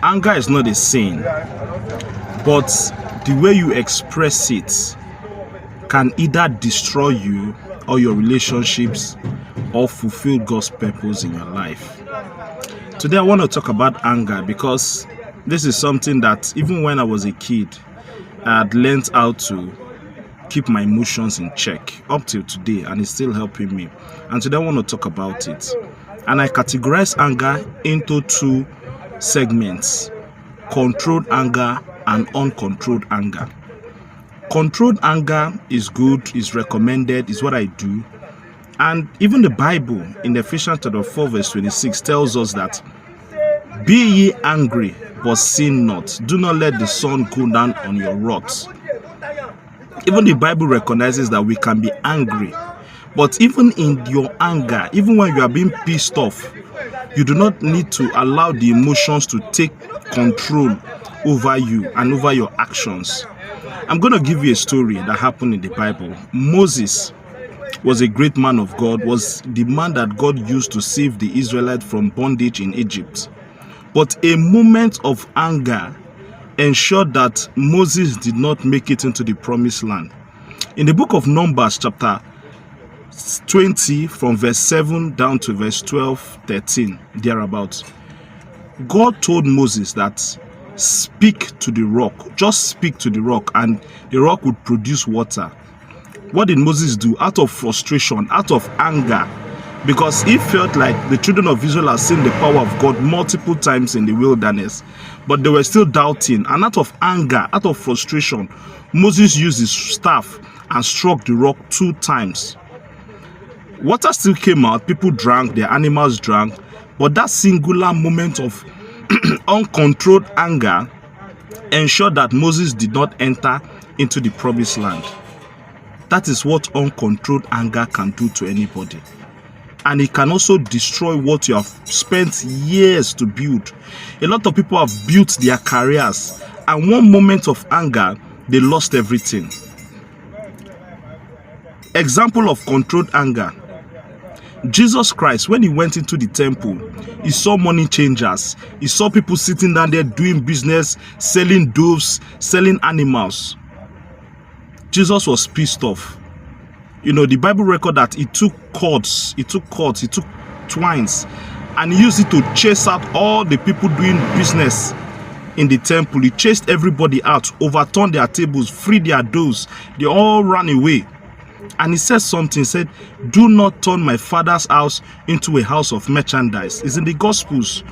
Anger is not a sin, but the way you express it can either destroy you or your relationships or fulfill God's purpose in your life. Today I want to talk about anger because this is something that even when I was a kid, I had learned how to keep my emotions in check up till today, and it's still helping me. And today I want to talk about it. And I categorize anger into two segments: controlled anger and uncontrolled anger. Controlled anger is good, is recommended, is what I do. And even the Bible in Ephesians chapter 4 verse 26 tells us that, "Be ye angry, but sin not. Do not let the sun go down on your wrath." Even the Bible recognizes that we can be angry. But even in your anger, even when you are being pissed off, you do not need to allow the emotions to take control over you and over your actions. I'm going to give you a story that happened in the Bible. Moses was a great man of God, was the man that God used to save the Israelites from bondage in Egypt. But a moment of anger ensured that Moses did not make it into the promised land. In the book of Numbers chapter 20 from verse 7 down to verse 12, 13, thereabouts, God told Moses that speak to the rock, just speak to the rock, and the rock would produce water. What did Moses do? Out of frustration, out of anger, because he felt like the children of Israel had seen the power of God multiple times in the wilderness, but they were still doubting. And out of anger, out of frustration, Moses used his staff and struck the rock 2 times. Water still came out, people drank, their animals drank, but that singular moment of uncontrolled anger ensured that Moses did not enter into the promised land. That is what uncontrolled anger can do to anybody. And it can also destroy what you have spent years to build. A lot of people have built their careers, and one moment of anger, they lost everything. Example of controlled anger: Jesus Christ, when he went into the temple, he saw money changers. He saw people sitting down there doing business, selling doves, selling animals. Jesus was pissed off. You know, the Bible record that he took cords, he took twines, and he used it to chase out all the people doing business in the temple. He chased everybody out, overturned their tables, freed their doves. They all ran away. And he said something, he said, "Do not turn my father's house into a house of merchandise." It's in the Gospels.